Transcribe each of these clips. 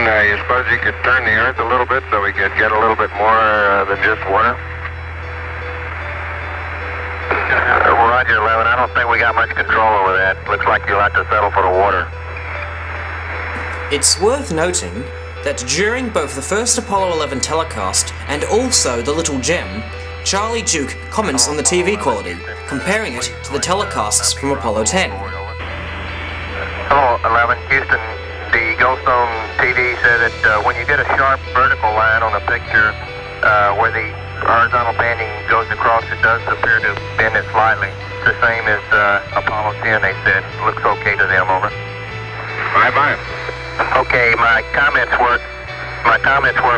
you suppose you could turn the Earth a little bit so we could get a little bit more than just water? Roger, 11. I don't think we got much control over that. Looks like you'll have to settle for the water. It's worth noting that during both the first Apollo 11 telecast and also the Little Gem, Charlie Duke comments on the TV quality, comparing it to the telecasts from Apollo 10. Hello, 11. Houston, the Goldstone TV said that when you get a sharp vertical line on a picture where the horizontal banding goes across, it does appear to bend it slightly. It's the same as Apollo 10, they said. Looks okay to them, over. Bye-bye. Okay, my comments were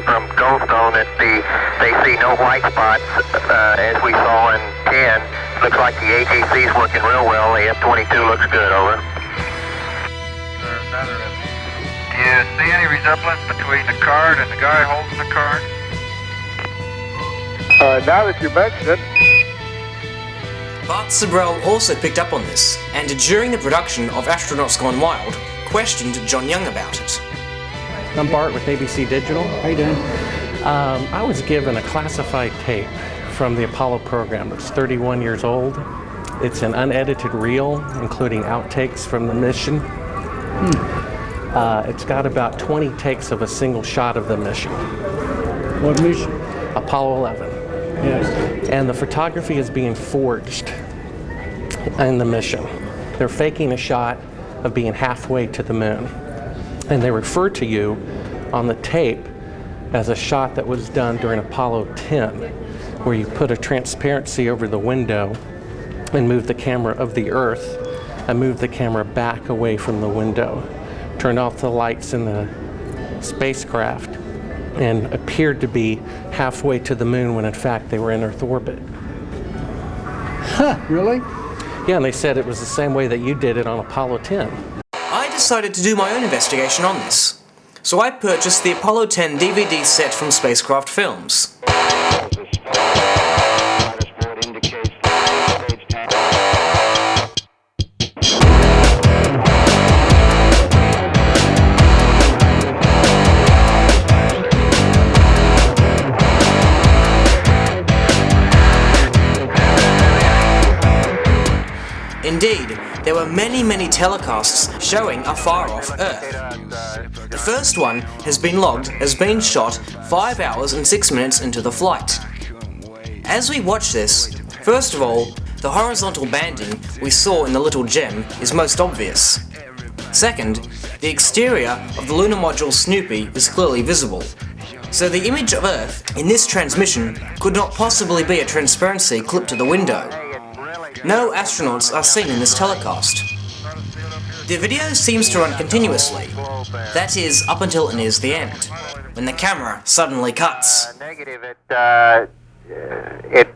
from Goldstone that they see no white spots as we saw in 10. Looks like the AGC's working real well. The F-22 looks good, over. Do you see any resemblance between the card and the guy holding the card? Now that you mention it. Bart Sabrell also picked up on this, and during the production of Astronauts Gone Wild, questioned John Young about it. I'm Bart with ABC Digital. How you doing? I was given a classified tape from the Apollo program. It's 31 years old. It's an unedited reel, including outtakes from the mission. It's got about 20 takes of a single shot of the mission. What mission? Apollo 11. Yes. And the photography is being forged in the mission. They're faking a shot of being halfway to the moon. And they refer to you on the tape as a shot that was done during Apollo 10, where you put a transparency over the window and move the camera of the Earth and move the camera back away from the window, turned off the lights in the spacecraft, and appeared to be halfway to the moon when in fact they were in Earth orbit. Huh, really? Yeah, and they said it was the same way that you did it on Apollo 10. I decided to do my own investigation on this, so I purchased the Apollo 10 DVD set from Spacecraft Films. Indeed, there were many telecasts showing a far-off Earth. The first one has been logged as being shot 5 hours and 6 minutes into the flight. As we watch this, first of all, the horizontal banding we saw in the Little Gem is most obvious. Second, the exterior of the lunar module Snoopy is clearly visible. So the image of Earth in this transmission could not possibly be a transparency clipped to the window. No astronauts are seen in this telecast. The video seems to run continuously, that is, up until it nears the end, when the camera suddenly cuts. Negative,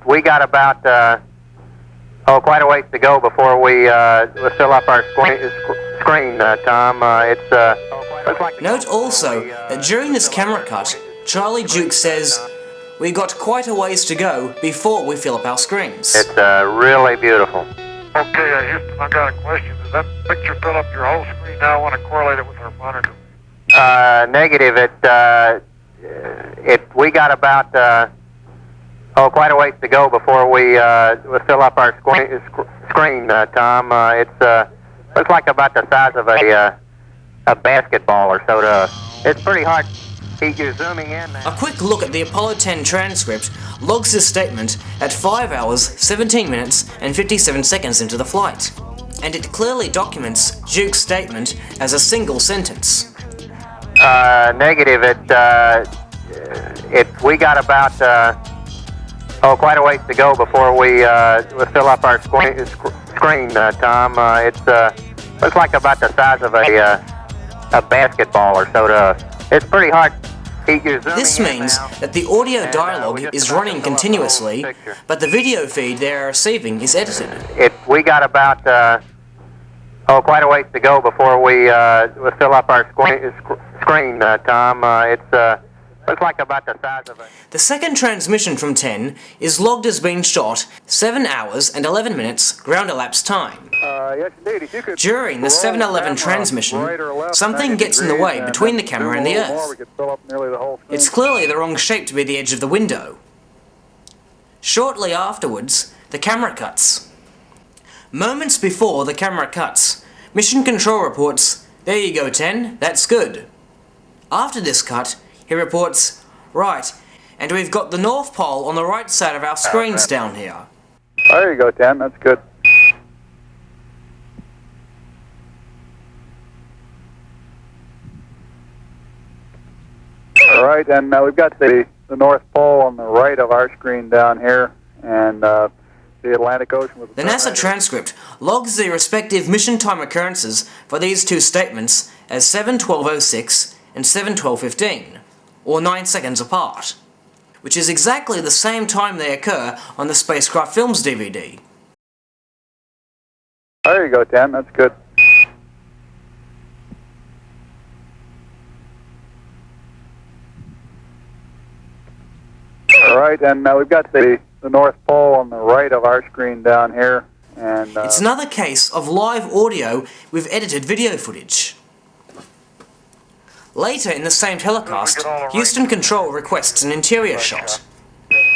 we got about, quite a ways to go before we fill up our screen, Tom. Looks like Note also that during this camera cut, Charlie Duke says, "We got quite a ways to go before we fill up our screens." It's really beautiful. Okay, Houston, I got a question. Does that picture fill up your whole screen now? I want to correlate it with our monitor. Negative, we got about, quite a ways to go before we fill up our screen, Tom. Looks like about the size of a basketball or so to us. It's pretty hard. You're zooming in now. A quick look at the Apollo 10 transcript logs this statement at 5 hours, 17 minutes and 57 seconds into the flight, and it clearly documents Duke's statement as a single sentence. Negative, we got about, quite a ways to go before we fill up our screen, Tom. Looks like about the size of a basketball or so to us. It's pretty hard. This means that the audio dialogue is running continuously, but the video feed they are receiving is edited. We got about, quite a ways to go before we fill up our screen, Tom. Looks like about the size of it. The second transmission from 10 is logged as being shot 7 hours and 11 minutes ground elapsed time. Yes, indeed. If you could During the roll 7-Eleven the camera transmission, right or left something 90 gets in the degrees, way and between the then camera zoom and the a little more, Earth. we could fill up nearly the whole screen. It's clearly the wrong shape to be the edge of the window. Shortly afterwards, the camera cuts. Moments before the camera cuts, Mission Control reports, "There you go, 10, that's good." After this cut, he reports, "Right, and we've got the North Pole on the right side of our screens down here." There you go, 10. That's good. All right, and we've got the North Pole on the right of our screen down here, and the Atlantic Ocean with The NASA transcript logs the respective mission time occurrences for these two statements as 7:12:06 and 7:12:15, or 9 seconds apart, which is exactly the same time they occur on the Spacecraft Films DVD. There you go, 10. That's good. All right, and we've got the North Pole on the right of our screen down here, and It's another case of live audio with edited video footage. Later in the same telecast, Houston Control requests an interior shot.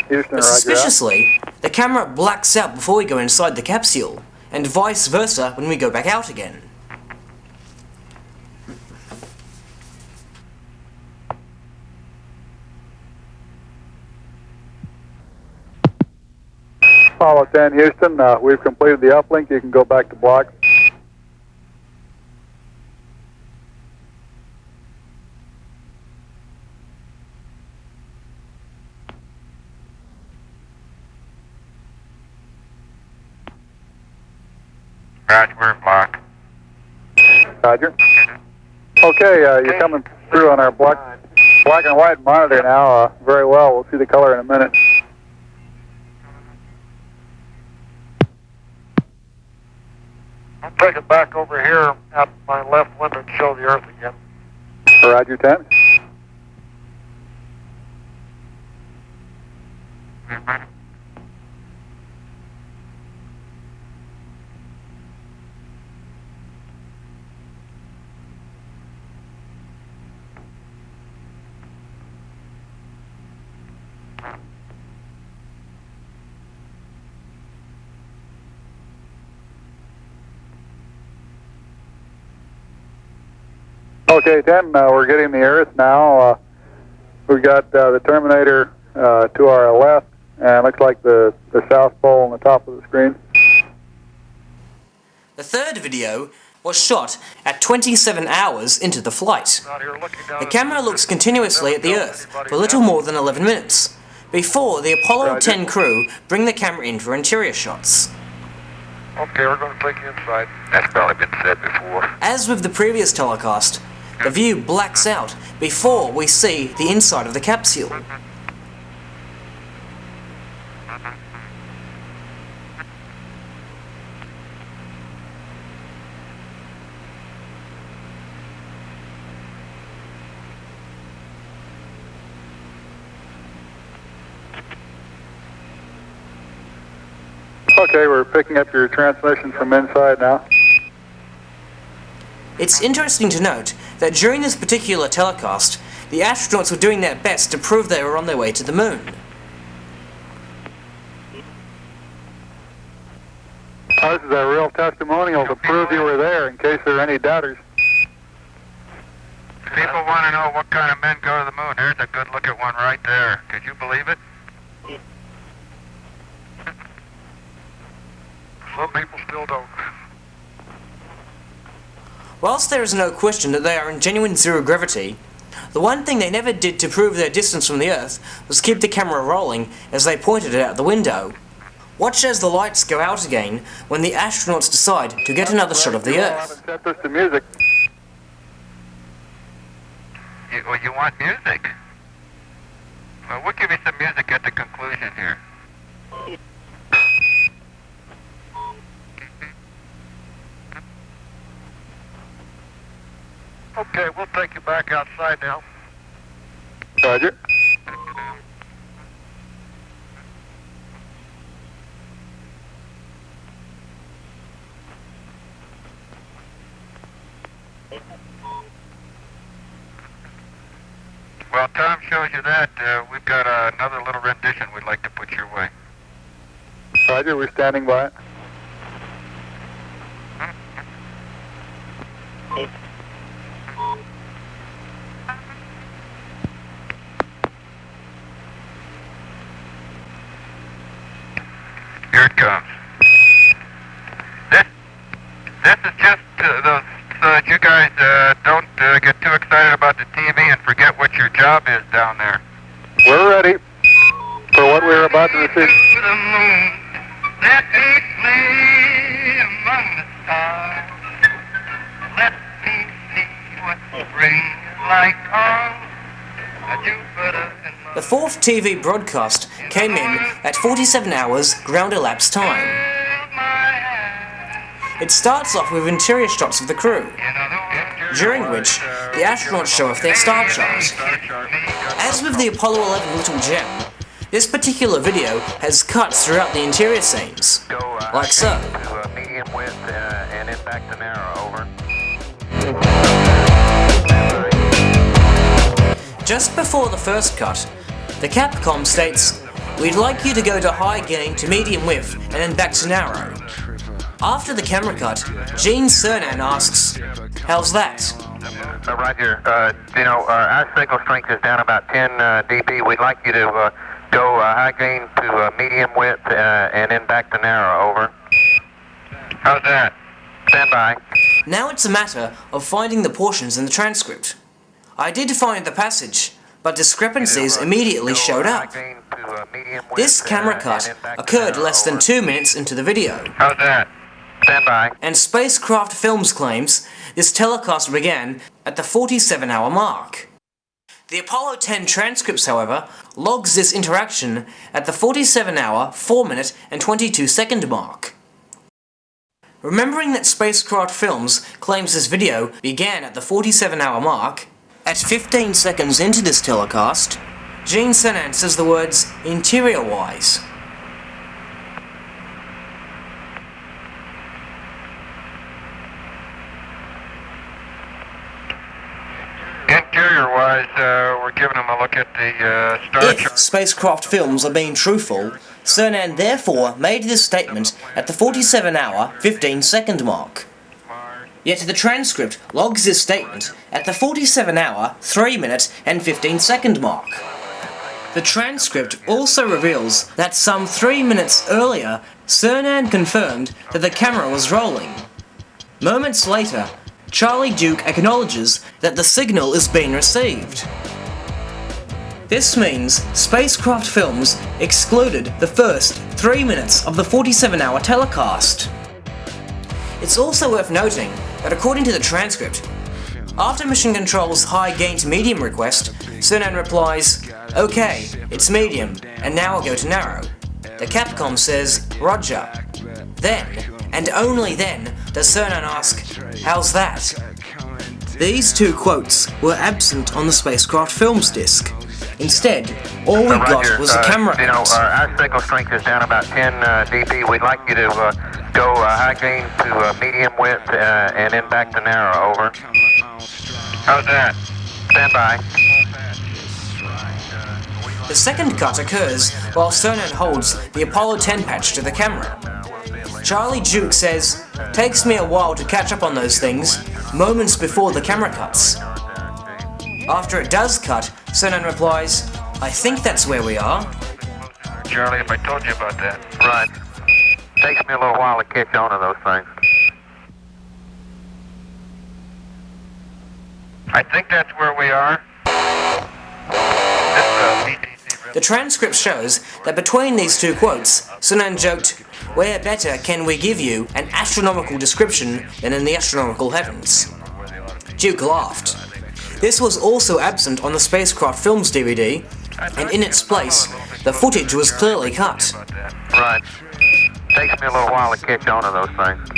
Houston, But suspiciously, the camera blacks out before we go inside the capsule, and vice versa when we go back out again. Apollo 10, Houston. We've completed the uplink. You can go back to block. Roger, we're block. Roger. Okay, you're coming through on our black and white monitor now. Very well. We'll see the color in a minute. I'll take it back over here out my left window and show the Earth again. Roger, 10. Okay, 10, we're getting the Earth now. We've got the Terminator to our left, and looks like the South Pole on the top of the screen. The third video was shot at 27 hours into the flight. Out here looking down The at camera looks continuously at the Earth for a little more than 11 minutes, before the Apollo 10 crew bring the camera in for interior shots. Okay, we're going to take you inside. That's probably been said before. As with the previous telecast, the view blacks out before we see the inside of the capsule. Okay, we're picking up your transmission from inside now. It's interesting to note that during this particular telecast, the astronauts were doing their best to prove they were on their way to the moon. This is a real testimonial to prove you were there, in case there are any doubters. People want to know what kind of men go to the moon. There's a good look at one right there. Could you believe it? Some people still don't. Whilst there is no question that they are in genuine zero gravity, the one thing they never did to prove their distance from the Earth was keep the camera rolling as they pointed it out the window. Watch as the lights go out again when the astronauts decide to get another shot of the Earth. Set this to music. You want music? Well, we'll give you some music at the conclusion here. Okay, we'll take you back outside now. Roger. Well, Tom shows you that. We've got another little rendition we'd like to put your way. Roger, we're standing by. Here it comes. This is just so that you guys don't get too excited about the TV and forget what your job is down there. We're ready for what we're about to receive. The moon, let me play among the stars. Let me see what spring is like on Jupiter and Mars. The fourth TV broadcast came in at 47 hours ground elapsed time. It starts off with interior shots of the crew, during which the astronauts show off their star chart. As with the Apollo 11 Little Gem, this particular video has cuts throughout the interior scenes, like so. Medium width and then back to narrow, over. Just before the first cut, the Capcom states, "We'd like you to go to high gain to medium width and then back to narrow." After the camera cut, Gene Cernan asks, "How's that?" Roger. Our signal strength is down about 10 dB. We'd like you to go high gain to medium width and then back to narrow, over. How's that? Stand by. Now it's a matter of finding the portions in the transcript. I did find the passage, but discrepancies immediately showed up. This camera cut occurred less than 2 minutes into the video. How's that? Stand by. And Spacecraft Films claims this telecast began at the 47-hour mark. The Apollo 10 transcripts, however, logs this interaction at the 47-hour, 4-minute and 22-second mark. Remembering that Spacecraft Films claims this video began at the 47-hour mark, at 15 seconds into this telecast, Gene Cernan says the words "interior-wise." Interior-wise, we're giving them a look at the star If chart. Spacecraft Films are being truthful, Cernan therefore made this statement at the 47-hour, 15-second mark. Yet the transcript logs this statement at the 47-hour, 3-minute and 15-second mark. The transcript also reveals that some 3 minutes earlier, Cernan confirmed that the camera was rolling. Moments later, Charlie Duke acknowledges that the signal is being received. This means Spacecraft Films excluded the first 3 minutes of the 47-hour telecast. It's also worth noting that according to the transcript, after Mission Control's high gain to medium request, Cernan replies, "Okay, it's medium, and now I'll go to narrow." The Capcom says, "Roger." Then, and only then, does Cernan ask, "How's that?" These two quotes were absent on the Spacecraft Films disc. Instead, all we got was a camera cut. Our signal strength is down about 10 dB. We'd like you to go high gain to medium width and then back to narrow, over. How's that? Stand by. The second cut occurs while Cernan holds the Apollo 10 patch to the camera. Charlie Duke says, "Takes me a while to catch up on those things," moments before the camera cuts. After it does cut, Cernan replies, "I think that's where we are." Charlie, if I told you about that. Right. Takes me a little while to catch on to those things. I think that's where we are. The transcript shows that between these two quotes, Cernan joked, "Where better can we give you an astronomical description than in the astronomical heavens?" Duke laughed. This was also absent on the Spacecraft Films DVD, and in its place, the footage was clearly cut. Right. Takes me a little while to catch on to those things.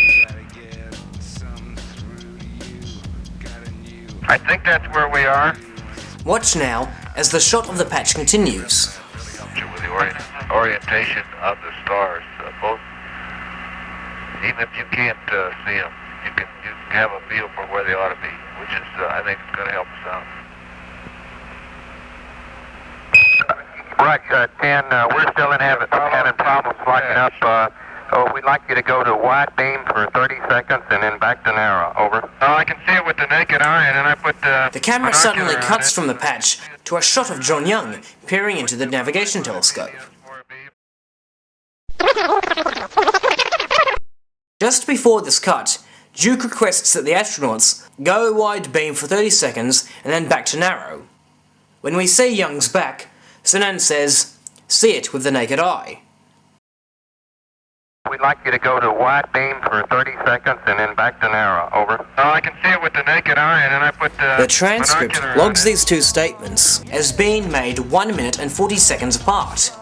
I think that's where we are. Watch now as the shot of the patch continues. With the orientation of the stars, both, even if you can't see them, you can have a feel for where they ought to be, which is, I think, it's going to help us out. Right, 10, we're still having problems locking up. We'd like you to go to wide beam for 30 seconds and then back to narrow. Over. I can see it with the naked eye, and then I put The camera suddenly cuts from the patch to a shot of John Young peering into the navigation telescope. Just before this cut, Duke requests that the astronauts go wide beam for 30 seconds and then back to narrow. When we see Young's back, Sinan says, "See it with the naked eye." We'd like you to go to wide beam for 30 seconds and then back to narrow. Over. I can see it with the naked eye, and then I put The transcript binocular logs on it. these two statements as being made 1 minute and 40 seconds apart.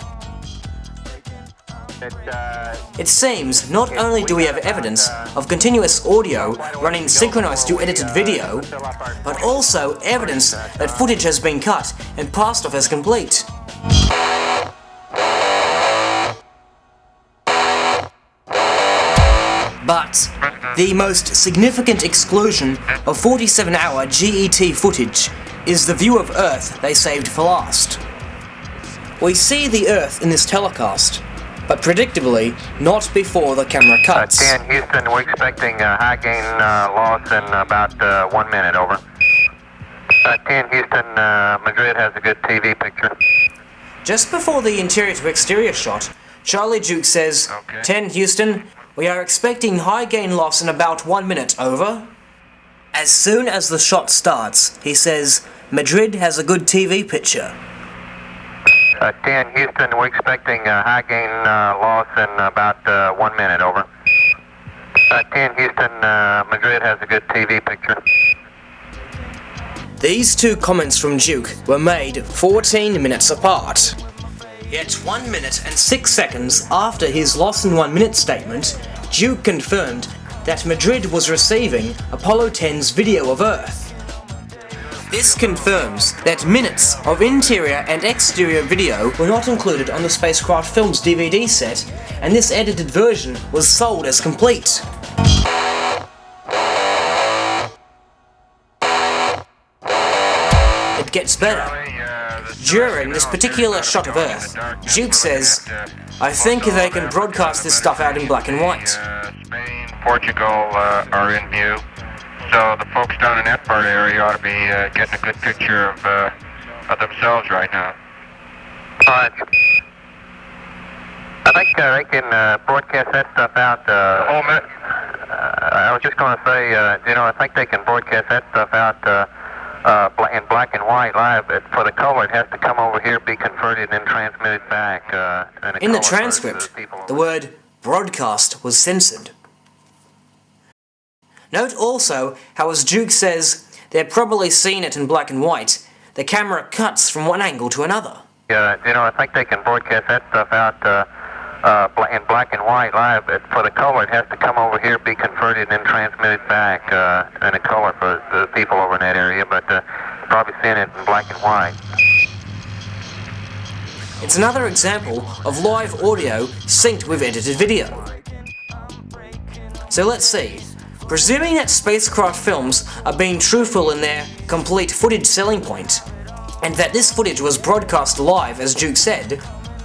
It seems not only do we have evidence of continuous audio running synchronized to edited video, but also evidence that footage has been cut and passed off as complete. But the most significant exclusion of 47-hour GET footage is the view of Earth they saved for last. We see the Earth in this telecast, but predictably not before the camera cuts. 10, Houston, we're expecting high gain loss in about 1 minute. Over. 10, Houston, Madrid has a good TV picture. Just before the interior to exterior shot, Charlie Duke says, Okay. 10 Houston, we are expecting high gain loss in about 1 minute, over. As soon as the shot starts, he says, Madrid has a good TV picture. 10, Houston, we're expecting high gain loss in about 1 minute. Over. 10, Houston, Madrid has a good TV picture. These two comments from Duke were made 14 minutes apart. Yet 1 minute and 6 seconds after his loss in 1 minute statement, Duke confirmed that Madrid was receiving Apollo 10's video of Earth. This confirms that minutes of interior and exterior video were not included on the Spacecraft Films DVD set, and this edited version was sold as complete. It gets better. During this particular shot of Earth, Duke says, I think they can broadcast this stuff out in black and white. Spain, Portugal are in view, so the folks down in that part area ought to be getting a good picture of themselves right now. Alright. I think they can broadcast that stuff out. Whole minute. I was just going to say, I think they can broadcast that stuff out in black and white live. For the color, it has to come over here, be converted, and transmitted back. In the transcript, the word broadcast was censored. Note also how, as Duke says, they're probably seeing it in black and white, the camera cuts from one angle to another. I think they can broadcast that stuff out in black and white live. For the color, it has to come over here, be converted, and transmitted back in a color for the people over in that area, but probably seeing it in black and white. It's another example of live audio synced with edited video. So let's see. Presuming that Spacecraft Films are being truthful in their complete footage selling point, and that this footage was broadcast live as Duke said,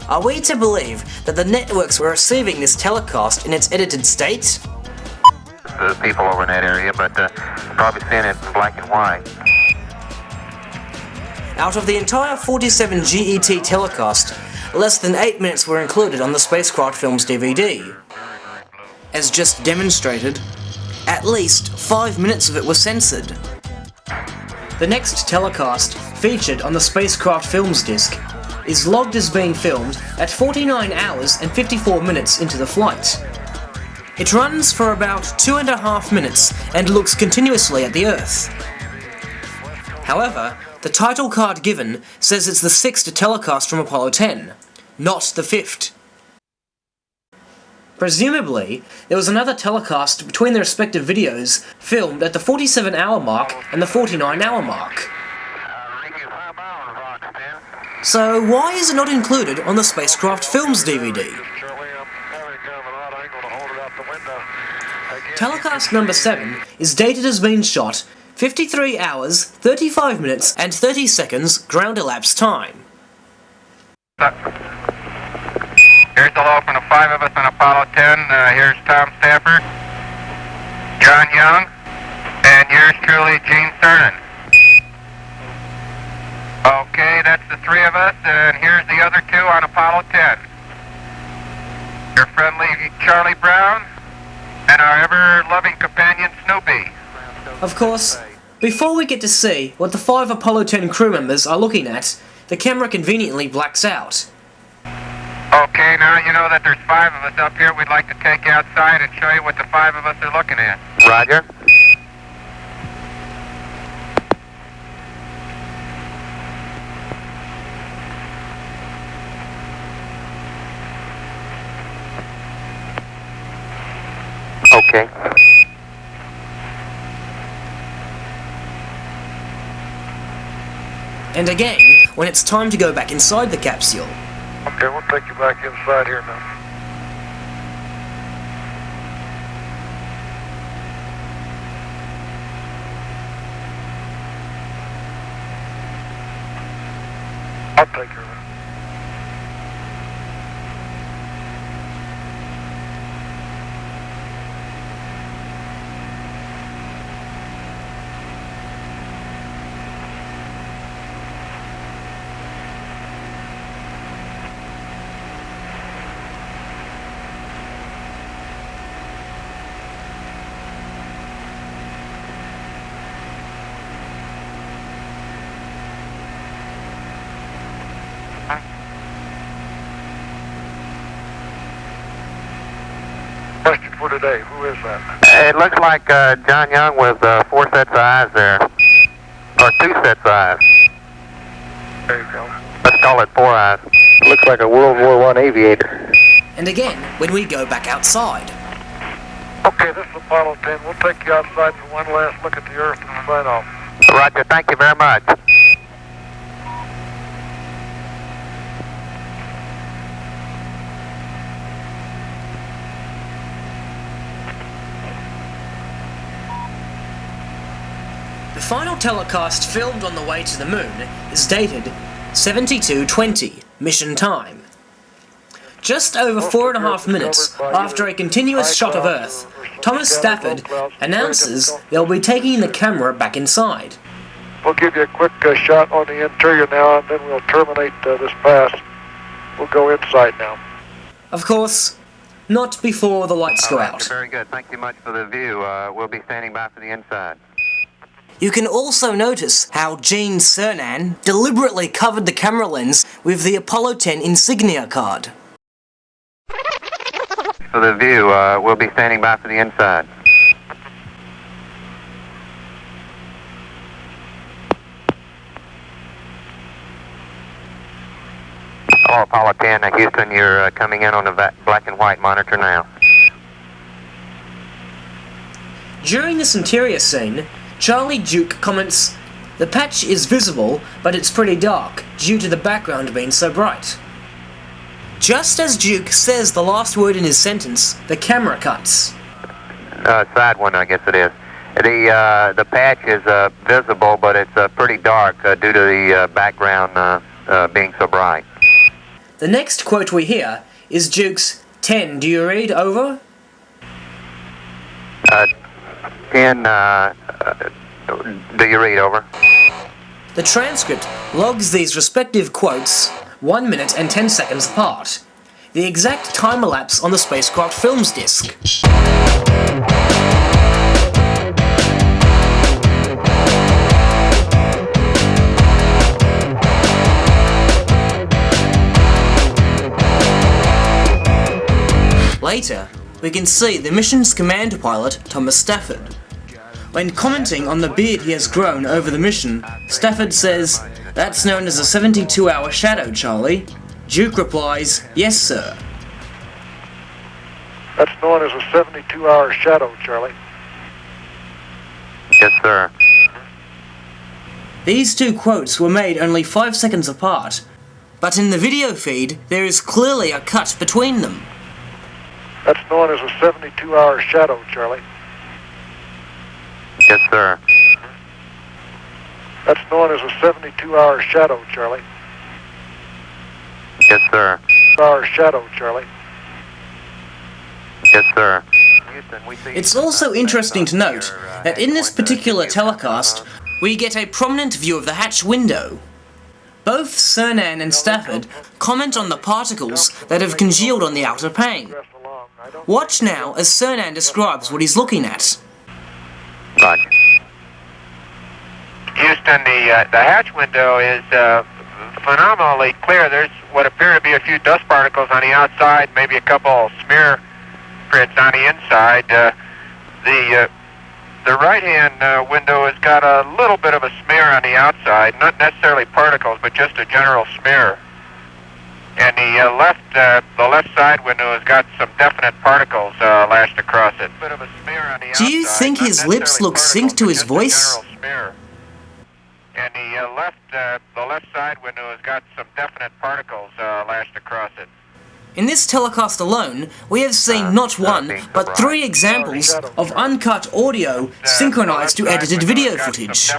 are we to believe that the networks were receiving this telecast in its edited state? The people over in that area, but probably seeing it in black and white. Out of the entire 47 GET telecast, less than 8 minutes were included on the Spacecraft Films DVD. As just demonstrated, at least 5 minutes of it was censored. The next telecast, featured on the Spacecraft Films disc, is logged as being filmed at 49 hours and 54 minutes into the flight. It runs for about 2.5 minutes and looks continuously at the Earth. However, the title card given says it's the 6th telecast from Apollo 10, not the 5th. Presumably, there was another telecast between the respective videos filmed at the 47-hour mark and the 49-hour mark. So why is it not included on the Spacecraft Films DVD? Telecast number 7 is dated as being shot 53 hours, 35 minutes and 30 seconds ground elapsed time. Here's the low from the 5 of us on Apollo 10. Here's Tom Stafford, John Young, and yours truly, Gene Cernan. Okay, that's the 3 of us, and here's the other 2 on Apollo 10. Your friendly Charlie Brown, and our ever-loving companion Snoopy. Of course, before we get to see what the 5 Apollo 10 crew members are looking at, the camera conveniently blacks out. Okay, now you know that there's 5 of us up here. We'd like to take you outside and show you what the 5 of us are looking at. Roger. Okay. And again, when it's time to go back inside the capsule. Okay, we'll take you back inside here now. I'll take her. Question for today, who is that? It looks like John Young with 4 sets of eyes there. Or 2 sets of eyes. There you go. Let's call it 4 eyes. Looks like a World War I aviator. And again, when we go back outside. Okay, this is Apollo 10. We'll take you outside for one last look at the Earth and sign off. Roger, thank you very much. The final telecast filmed on the way to the moon is dated 72:20 mission time. Just over 4.5 minutes after a continuous shot of Earth, Thomas Stafford announces they'll be taking the camera back inside. We'll give you a quick shot on the interior now, and then we'll terminate this pass. We'll go inside now. Of course, not before the lights go out. Very good. Thank you much for the view. We'll be standing by for the inside. You can also notice how Gene Cernan deliberately covered the camera lens with the Apollo 10 insignia card. For the view, we'll be standing by for the inside. Hello, Apollo 10, Houston, you're coming in on the black and white monitor now. During this interior scene, Charlie Duke comments, "The patch is visible, but it's pretty dark, due to the background being so bright." Just as Duke says the last word in his sentence, the camera cuts. Side one, I guess it is. The patch is visible, but it's pretty dark due to the background being so bright. The next quote we hear is Duke's, "10, do you read, over?" 10, do you read, over? The transcript logs these respective quotes 1 minute and 10 seconds apart. The exact time elapse on the Spacecraft Films disc. Later, we can see the mission's command pilot, Thomas Stafford. When commenting on the beard he has grown over the mission, Stafford says, "That's known as a 72-hour shadow, Charlie." Duke replies, "Yes, sir." That's known as a 72-hour shadow, Charlie. Yes, sir. These two quotes were made only 5 seconds apart, but in the video feed there is clearly a cut between them. That's known as a 72-hour shadow, Charlie. Yes, sir. That's known as a 72-hour shadow, Charlie. Yes, sir. Star shadow, Charlie. Yes, sir. It's also interesting to note that in this particular telecast, we get a prominent view of the hatch window. Both Cernan and Stafford comment on the particles that have congealed on the outer pane. Watch now as Cernan describes what he's looking at. Roger. Houston, the hatch window is phenomenally clear. There's what appear to be a few dust particles on the outside, maybe a couple smear prints on the inside. The right-hand window has got a little bit of a smear on the outside, not necessarily particles, but just a general smear. And the left side window has got some definite particles lashed across it. Bit of a smear on the Do you outside, think not his lips necessarily look particles, synced to but his just a voice? general smear. And the left side window has got some definite particles lashed across it. In this telecast alone, we have seen not one, but 3 examples of uncut audio synchronized to edited video footage.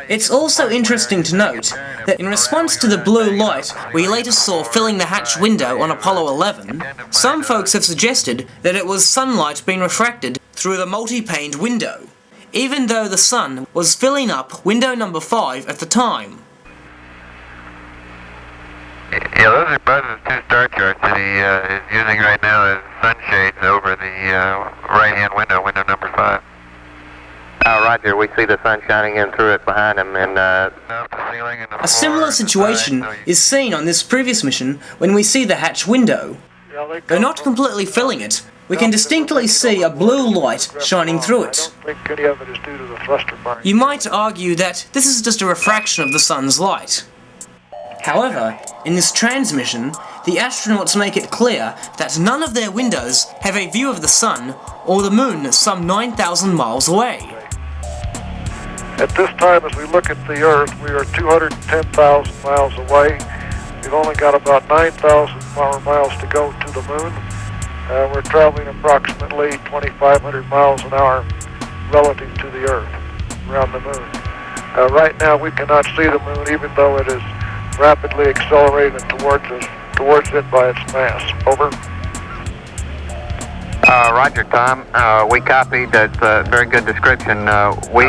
It's also interesting to note that in response to the blue light we later saw filling the hatch window on Apollo 11, some folks have suggested that it was sunlight being refracted through the multi-paned window, even though the sun was filling up window number 5 at the time. Yeah, those are both the 2 star charts that he is using right now as sunshades over the right-hand window, window number 5. Roger, we see the sun shining in through it behind him, and the ceiling and the A similar situation is seen on this previous mission when we see the hatch window. Though not completely filling it, we can distinctly see a blue light shining through it. You might argue that this is just a refraction of the sun's light. However, in this transmission, the astronauts make it clear that none of their windows have a view of the sun or the moon some 9,000 miles away. At this time, as we look at the Earth, we are 210,000 miles away. We've only got about 9,000 miles to go to the moon. We're traveling approximately 2,500 miles an hour relative to the Earth, around the moon. Right now, we cannot see the moon, even though it is rapidly accelerating towards it by its mass. Over. Roger, Tom. We copied. That's a very good description. We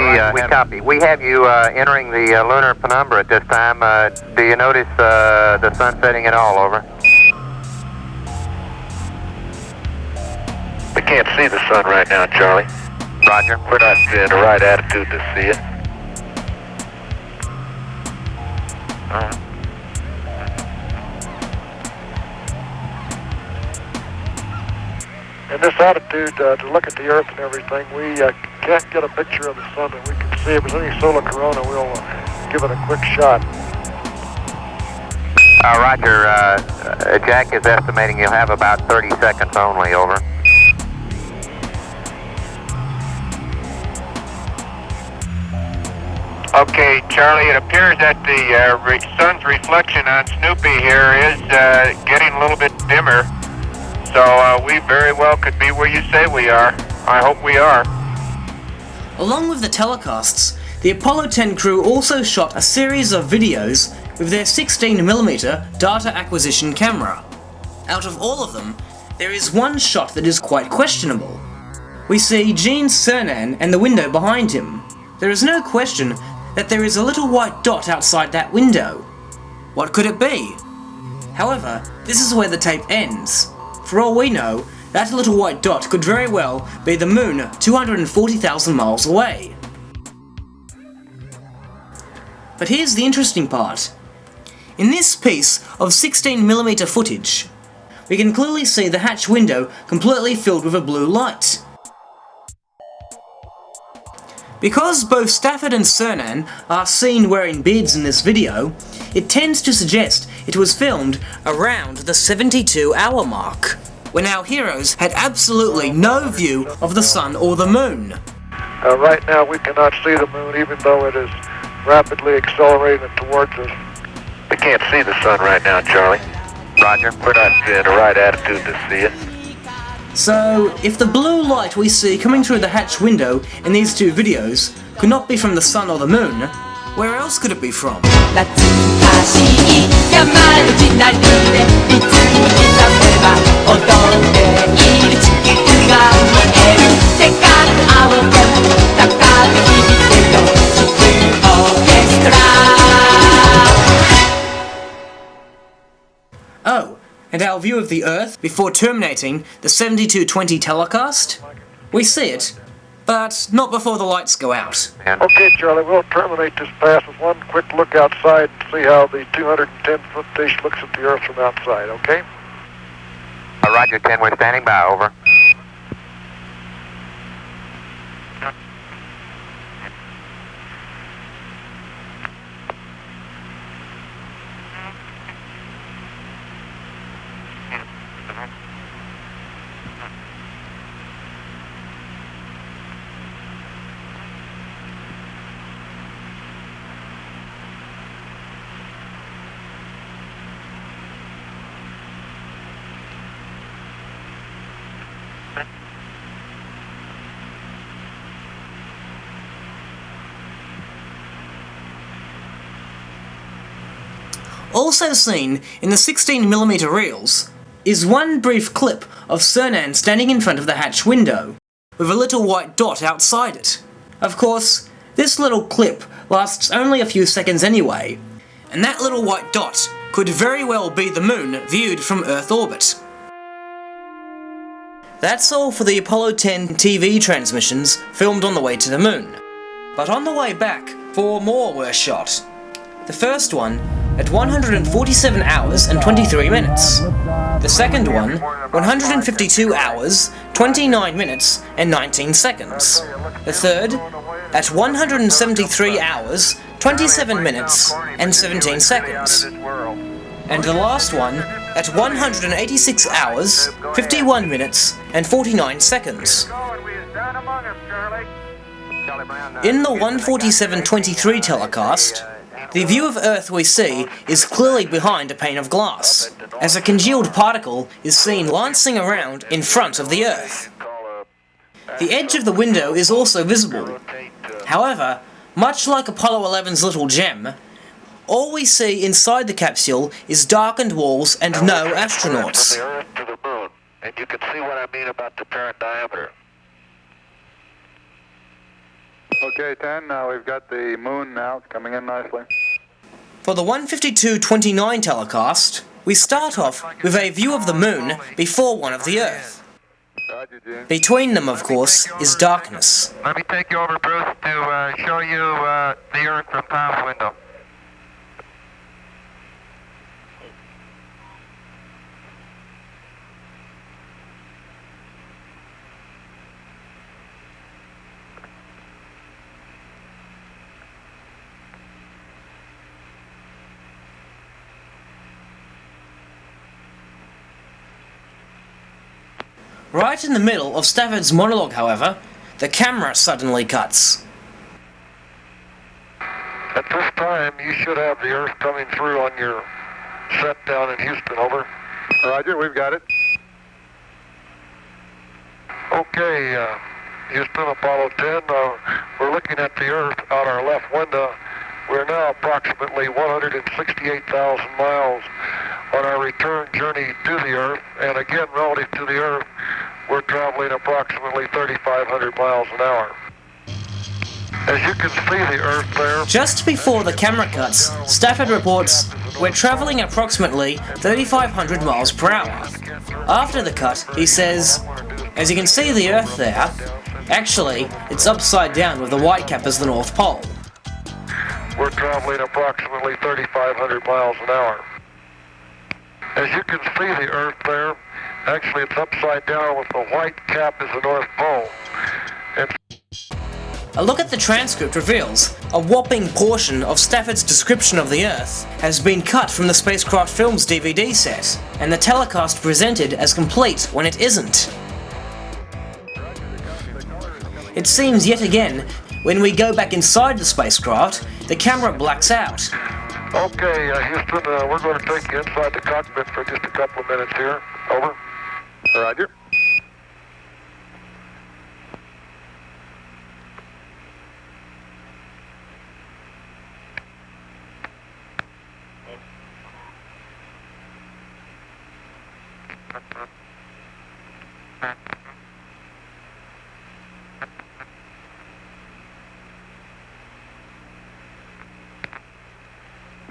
copy. We have you entering the lunar penumbra at this time. Do you notice the sun setting at all? Over. We can't see the sun right now, Charlie. Roger. We're not in the right attitude to see it. In this attitude, to look at the Earth and everything, we can't get a picture of the sun that we can see. If there's any solar corona, we'll give it a quick shot. Roger. Jack is estimating you'll have about 30 seconds only. Over. Okay, Charlie, it appears that the sun's reflection on Snoopy here is getting a little bit dimmer. So we very well could be where you say we are. I hope we are. Along with the telecasts, the Apollo 10 crew also shot a series of videos with their 16mm data acquisition camera. Out of all of them, there is one shot that is quite questionable. We see Gene Cernan and the window behind him. There is no question that there is a little white dot outside that window. What could it be? However, this is where the tape ends. For all we know, that little white dot could very well be the moon 240,000 miles away. But here's the interesting part. In this piece of 16mm footage, we can clearly see the hatch window completely filled with a blue light. Because both Stafford and Cernan are seen wearing beards in this video, it tends to suggest it was filmed around the 72-hour mark, when our heroes had absolutely no view of the sun or the moon. Right now, we cannot see the moon, even though it is rapidly accelerating towards us. We can't see the sun right now, Charlie. Roger. We're not in the right attitude to see it. So, if the blue light we see coming through the hatch window in these 2 videos could not be from the sun or the moon, Where else could it be from? 懐かしい山の地なりでいつも刻めば踊っている地球が見えるせっかく青でも高く響くよ地球オーケストラ Oh, and our view of the Earth before terminating the 7220 telecast? We see it, but not before the lights go out. Okay, Charlie, we'll terminate this pass with one quick look outside and see how the 210-foot dish looks at the Earth from outside, okay? Roger, 10, we're standing by, over. Also seen in the 16mm reels is one brief clip of Cernan standing in front of the hatch window, with a little white dot outside it. Of course, this little clip lasts only a few seconds anyway, and that little white dot could very well be the moon viewed from Earth orbit. That's all for the Apollo 10 TV transmissions filmed on the way to the moon. But on the way back, 4 more were shot. The first one at 147 hours and 23 minutes. The second one, 152 hours, 29 minutes and 19 seconds. The third, at 173 hours, 27 minutes and 17 seconds. And the last one, at 186 hours, 51 minutes and 49 seconds. In the 147.23 telecast, the view of Earth we see is clearly behind a pane of glass, as a congealed particle is seen lancing around in front of the Earth. The edge of the window is also visible. However, much like Apollo 11's little gem, all we see inside the capsule is darkened walls and no astronauts. From the Earth to the moon, and you can see what I mean about the apparent diameter. Okay, 10, now we've got the moon now, it's coming in nicely. For the 152.29 telecast, we start off with a view of the moon before one of the Earth. Roger, Gene. Between them, of course, is darkness. Let me take you over, Bruce, to show you the Earth from Tom's window. Right in the middle of Stafford's monologue, however, the camera suddenly cuts. At this time, you should have the Earth coming through on your set down in Houston, over. Roger, we've got it. Okay, Houston, Apollo 10, we're looking at the Earth out our left window. We're now approximately 168,000 miles on our return journey to the Earth, and again, relative to the Earth, we're traveling approximately 3,500 miles an hour. As you can see the Earth there... Just before the camera cuts, Stafford reports, "We're travelling approximately 3,500 miles per hour." After the cut, he says, "As you can see the Earth there, actually, it's upside down with the white cap as the North Pole." We're traveling approximately 3,500 miles an hour. As you can see the Earth there, actually it's upside down with the white cap as the North Pole. And A look at the transcript reveals a whopping portion of Stafford's description of the Earth has been cut from the Spacecraft Films DVD set, and the telecast presented as complete when it isn't. It seems yet again, when we go back inside the spacecraft, the camera blacks out. okay, Houston, we're going to take you inside the cockpit for just a couple of minutes here. Over. Roger.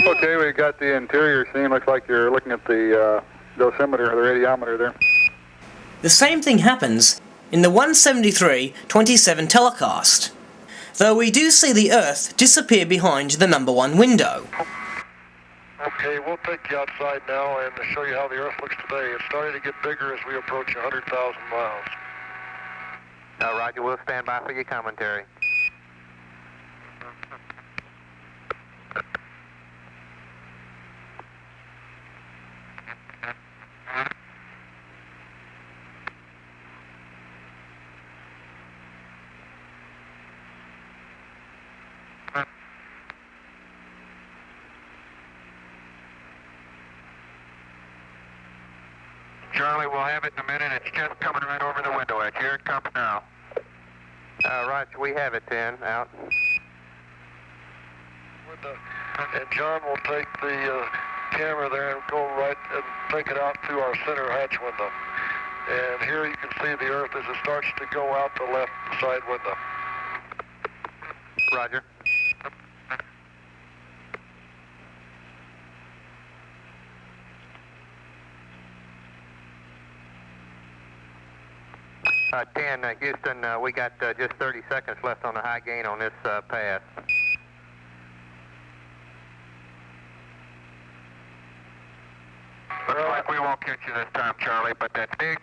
Okay, we got the interior scene. Looks like you're looking at the dosimeter, the radiometer there. The same thing happens in the 173-27 telecast, though we do see the Earth disappear behind the number 1 window. Okay, we'll take you outside now and show you how the Earth looks today. It's starting to get bigger as we approach 100,000 miles. Roger, we'll stand by for your commentary. Charlie, we'll have it in a minute. It's just coming right over the window edge. Here it comes now. Roger, we have it then. Out. And John will take the camera there and go right and take it out through our center hatch window. And here you can see the Earth as it starts to go out the left side window. Roger. Houston, we got just 30 seconds left on the high gain on this pass. Looks like we won't catch you this time, Charlie, but that big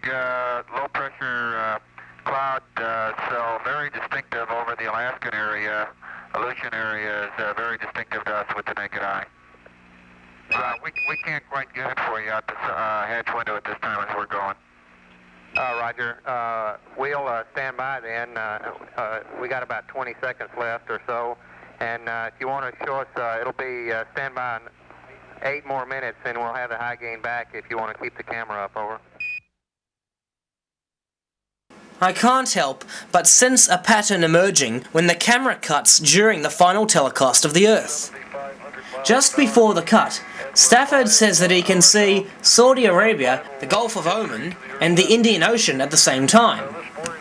low pressure cloud cell, very distinctive over the Alaskan area, Aleutian area, is very distinctive to us with the naked eye. We can't quite get it for you out the hatch window at this time as we're going. Roger. We'll stand by then. We got about 20 seconds left or so. And if you want to show us, it'll be stand by in 8 more minutes, and we'll have the high gain back if you want to keep the camera up. Over. I can't help but sense a pattern emerging when the camera cuts during the final telecast of the Earth. Just before the cut, Stafford says that he can see Saudi Arabia, the Gulf of Oman, and the Indian Ocean at the same time.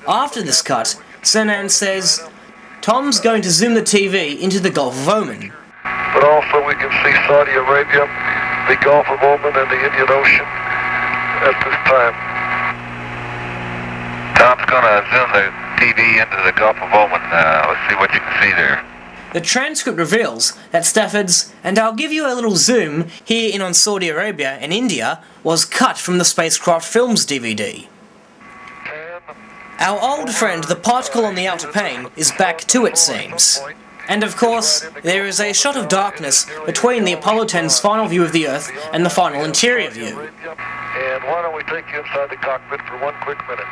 After this cut, Senan says, Tom's going to zoom the TV into the Gulf of Oman. But also we can see Saudi Arabia, the Gulf of Oman, and the Indian Ocean at this time. Tom's going to zoom the TV into the Gulf of Oman. Let's see what you can see there. The transcript reveals that Stafford's, and I'll give you a little zoom here in on Saudi Arabia and India, was cut from the Spacecraft Films DVD. Our old friend, the particle on the outer pane, is back too, it seems. And of course, there is a shot of darkness between the Apollo 10's final view of the Earth and the final interior view. And why don't we take you inside the cockpit for one quick minute?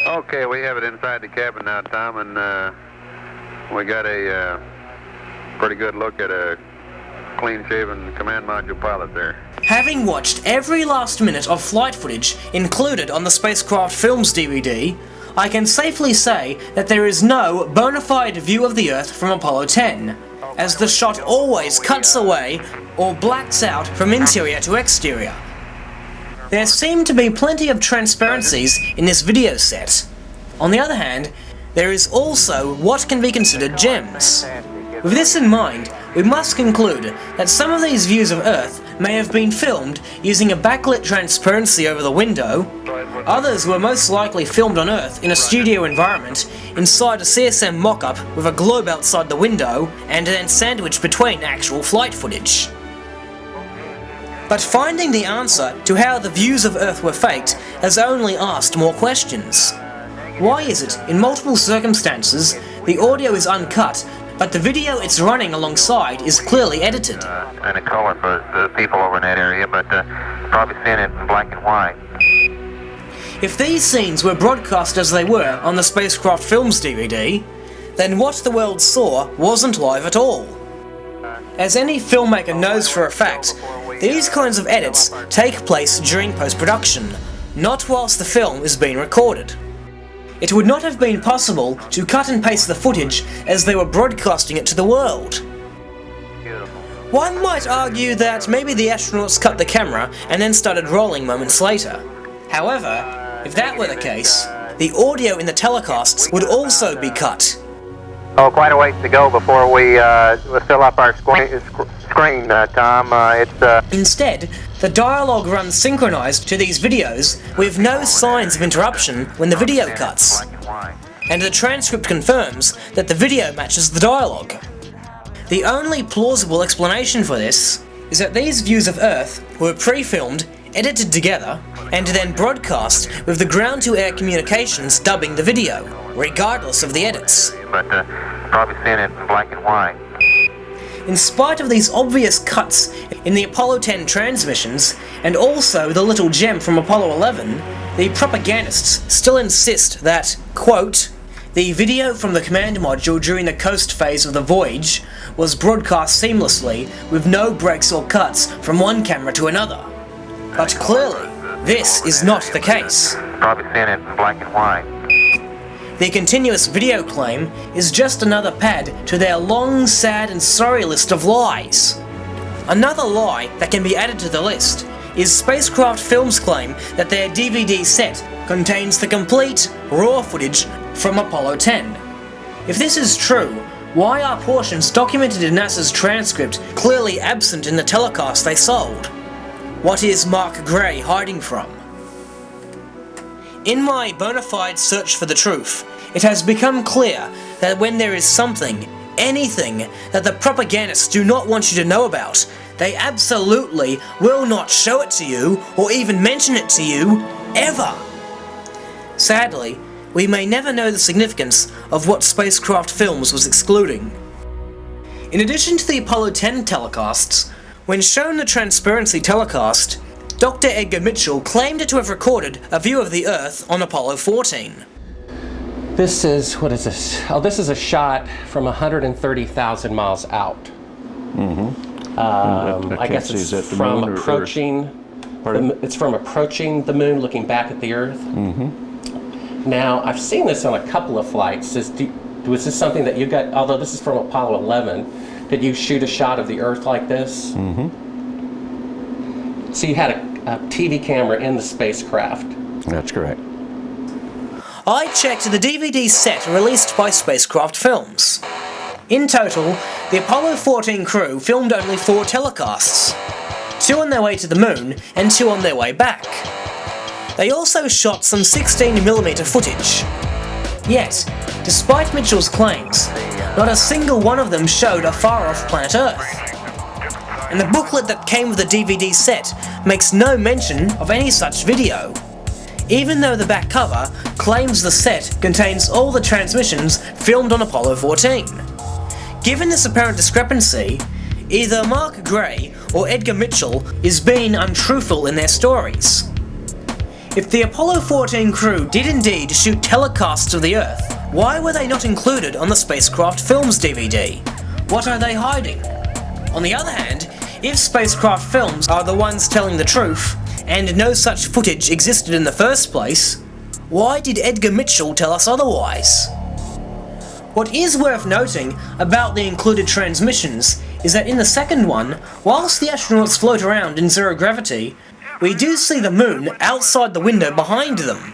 Okay, we have it inside the cabin now, Tom, and we got a pretty good look at a clean-shaven command module pilot there. Having watched every last minute of flight footage included on the Spacecraft Films DVD, I can safely say that there is no bona fide view of the Earth from Apollo 10, as the shot always cuts away or blacks out from interior to exterior. There seem to be plenty of transparencies in this video set. On the other hand, there is also what can be considered gems. With this in mind, we must conclude that some of these views of Earth may have been filmed using a backlit transparency over the window, others were most likely filmed on Earth in a studio environment, inside a CSM mock-up with a globe outside the window, and then sandwiched between actual flight footage. But finding the answer to how the views of Earth were faked has only asked more questions. Why is it, in multiple circumstances, the audio is uncut, but the video it's running alongside is clearly edited. And a color for the people over in that area, but probably seeing it in black and white. If these scenes were broadcast as they were on the Spacecraft Films DVD, then what the world saw wasn't live at all. As any filmmaker knows for a fact, these kinds of edits take place during post-production, not whilst the film is being recorded. It would not have been possible to cut and paste the footage as they were broadcasting it to the world. One might argue that maybe the astronauts cut the camera and then started rolling moments later. However, if that were the case, the audio in the telecasts would also be cut. Oh, quite a ways to go before we fill up our screen, Tom. Instead, the dialogue runs synchronized to these videos with no signs of interruption when the video cuts. And the transcript confirms that the video matches the dialogue. The only plausible explanation for this is that these views of Earth were pre-filmed, edited together, and then broadcast with the ground-to-air communications dubbing the video, regardless of the edits. But probably seeing it in black and white. In spite of these obvious cuts in the Apollo 10 transmissions, and also the little gem from Apollo 11, the propagandists still insist that, quote, the video from the command module during the coast phase of the voyage was broadcast seamlessly with no breaks or cuts from one camera to another. But clearly, this is not the case. Probably seeing it in black and white. The continuous video claim is just another pad to their long, sad and sorry list of lies. Another lie that can be added to the list is Spacecraft Films' claim that their DVD set contains the complete, raw footage from Apollo 10. If this is true, why are portions documented in NASA's transcript clearly absent in the telecast they sold? What is Mark Gray hiding from? In my bona fide search for the truth, it has become clear that when there is something, anything, that the propagandists do not want you to know about, they absolutely will not show it to you or even mention it to you, ever. Sadly, we may never know the significance of what Spacecraft Films was excluding. In addition to the Apollo 10 telecasts, when shown the Transparency telecast, Dr. Edgar Mitchell claimed to have recorded a view of the Earth on Apollo 14. This is, what is this? Oh, this is a shot from 130,000 miles out. Mm-hmm. I guess it's from approaching. It's from approaching the moon, looking back at the Earth. Mm-hmm. Now, I've seen this on a couple of flights. Was this something that you got? Although this is from Apollo 11, did you shoot a shot of the Earth like this? Mm-hmm. So you had a TV camera in the spacecraft. That's correct. I checked the DVD set released by Spacecraft Films. In total, the Apollo 14 crew filmed only 4 telecasts, 2 on their way to the moon and 2 on their way back. They also shot some 16mm footage. Yet, despite Mitchell's claims, not a single one of them showed a far-off planet Earth. And the booklet that came with the DVD set makes no mention of any such video, even though the back cover claims the set contains all the transmissions filmed on Apollo 14. Given this apparent discrepancy, either Mark Gray or Edgar Mitchell is being untruthful in their stories. If the Apollo 14 crew did indeed shoot telecasts of the Earth, why were they not included on the Spacecraft Films DVD? What are they hiding? On the other hand, if Spacecraft Films are the ones telling the truth, and no such footage existed in the first place, why did Edgar Mitchell tell us otherwise? What is worth noting about the included transmissions is that in the second one, whilst the astronauts float around in zero gravity, we do see the moon outside the window behind them.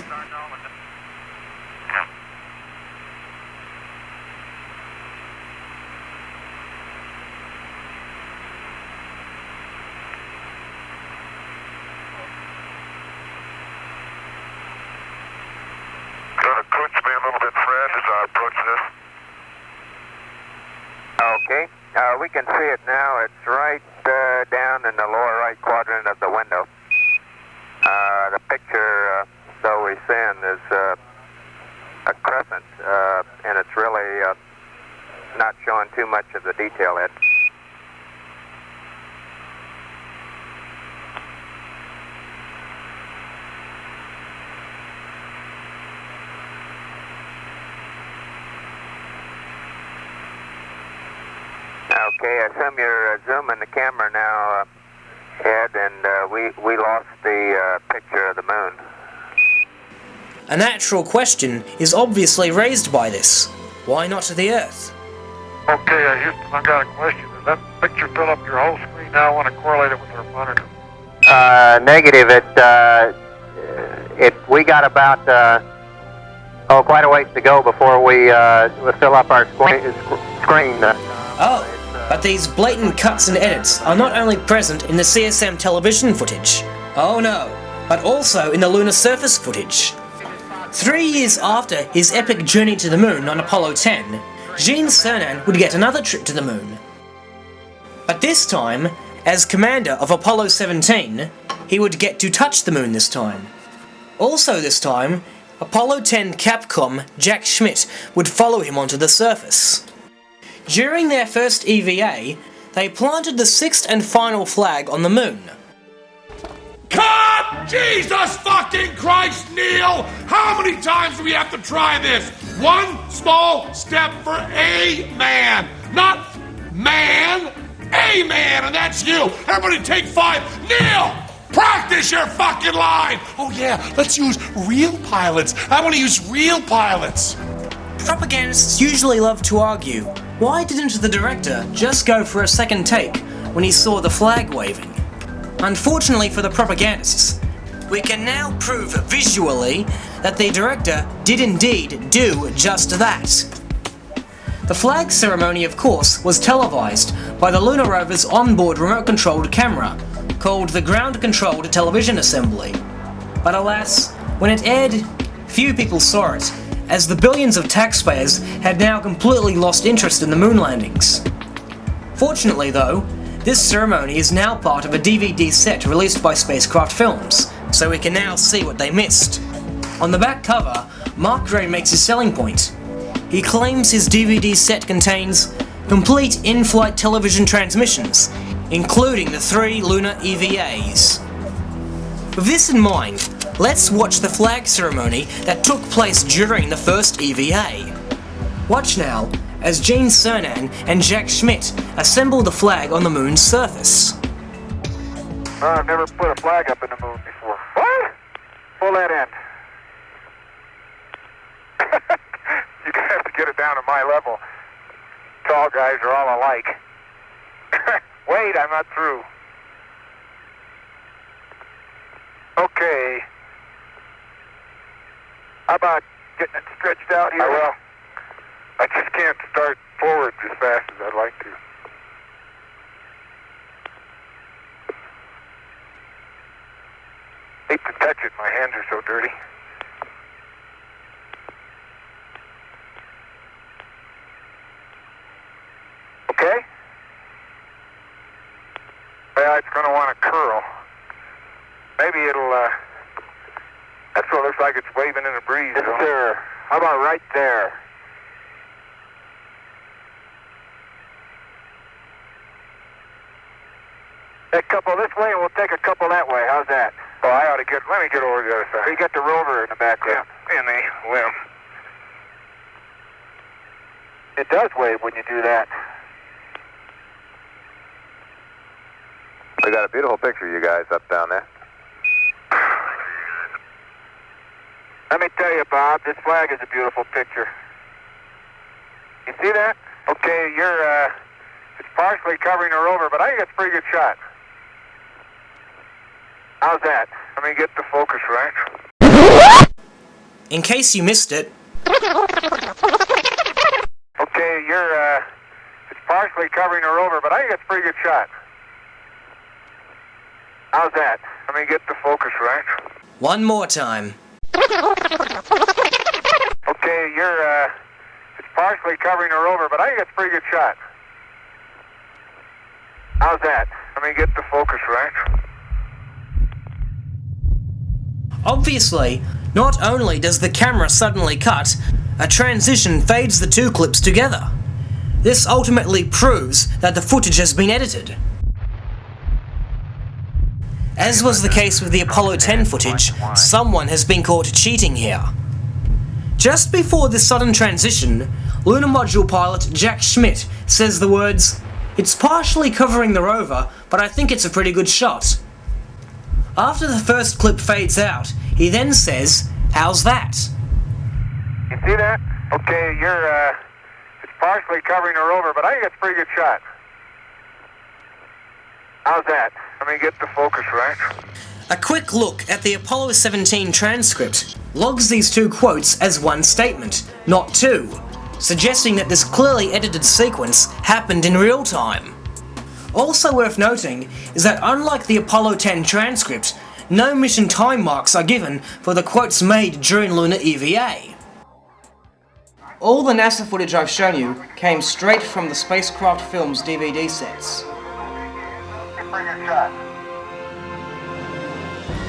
Okay, we can see it now. It's right down in the lower right quadrant of the window. The picture, though we send, is a crescent, and it's really not showing too much of the detail yet. Okay, I assume you're zooming the camera now, Ed, and we lost the picture of the moon. A natural question is obviously raised by this. Why not the Earth? Okay, Houston, I got a question. Does that picture fill up your whole screen now? I want to correlate it with our monitor. Negative. We got about quite a ways to go before we fill up our screen. Oh, but these blatant cuts and edits are not only present in the CSM television footage, oh no, but also in the lunar surface footage. 3 years after his epic journey to the moon on Apollo 10, Gene Cernan would get another trip to the moon. But this time, as commander of Apollo 17, he would get to touch the moon this time. Also this time, Apollo 10 Capcom Jack Schmitt would follow him onto the surface. During their first EVA, they planted the 6th and final flag on the moon. Cut! Jesus fucking Christ, Neil! How many times do we have to try this? One small step for a man. Not man, a man, and that's you. Everybody take 5. Neil! Practice your fucking line! Oh yeah, let's use real pilots. I want to use real pilots. Propagandists usually love to argue, why didn't the director just go for a second take when he saw the flag waving? Unfortunately for the propagandists, we can now prove visually that the director did indeed do just that. The flag ceremony, of course, was televised by the lunar rover's onboard remote-controlled camera, called the Ground-Controlled Television Assembly. But alas, when it aired, few people saw it, as the billions of taxpayers had now completely lost interest in the moon landings. Fortunately though, this ceremony is now part of a DVD set released by Spacecraft Films, so we can now see what they missed. On the back cover, Mark Gray makes his selling point. He claims his DVD set contains complete in-flight television transmissions, including the 3 lunar EVAs. With this in mind, let's watch the flag ceremony that took place during the first EVA. Watch now, as Gene Cernan and Jack Schmitt assemble the flag on the moon's surface. I've never put a flag up in the moon before. What? Pull that end. You're going to have to get it down to my level. Tall guys are all alike. Wait, I'm not through. Okay. How about getting it stretched out here? I will. I just can't start forward as fast as I'd like to. Hate to touch it, my hands are so dirty. Okay? Yeah, it's going to want to curl. Maybe it'll, that's what it looks like it's waving in the breeze. Yes, sir. How about right there? A couple this way, and we'll take a couple that way. How's that? Oh, I ought to get, let me get over the other side. You got the rover in the background. Yeah, in the limb. It does wave when you do that. We got a beautiful picture of you guys up down there. Let me tell you, Bob, this flag is a beautiful picture. You see that? Okay, it's partially covering the rover, but I think it's a pretty good shot. How's that? Let me get the focus right. In case you missed it, Okay, it's partially covering the rover, but I think it's a pretty good shot. How's that? Let me get the focus right. one more time. Okay, it's partially covering the rover, but I think it's a pretty good shot. How's that? Let me get the focus right. Obviously, not only does the camera suddenly cut, a transition fades the two clips together. This ultimately proves that the footage has been edited. As was the case with the Apollo 10 footage, someone has been caught cheating here. Just before this sudden transition, lunar module pilot Jack Schmidt says the words, "It's partially covering the rover, but I think it's a pretty good shot." After the first clip fades out, he then says, "How's that?" You see that? Okay, it's partially covering the rover, but I think it's a pretty good shot. How's that? Let me get the focus right. A quick look at the Apollo 17 transcript logs these two quotes as one statement, not two, suggesting that this clearly edited sequence happened in real time. Also worth noting is that unlike the Apollo 10 transcript, no mission time marks are given for the quotes made during lunar EVA. All the NASA footage I've shown you came straight from the Spacecraft Films DVD sets. Pretty good shot.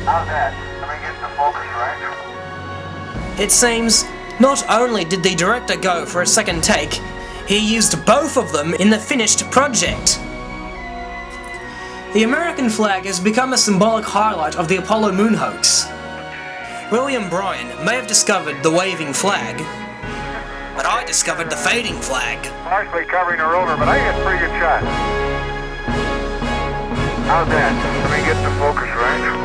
How's that? Let me get the focus right. It seems not only did the director go for a second take, he used both of them in the finished project. The American flag has become a symbolic highlight of the Apollo moon hoax. William Bryan may have discovered the waving flag, but I discovered the fading flag. Partially covering the rover, but I think it's a pretty good shot. How's that? Let me get the focus right.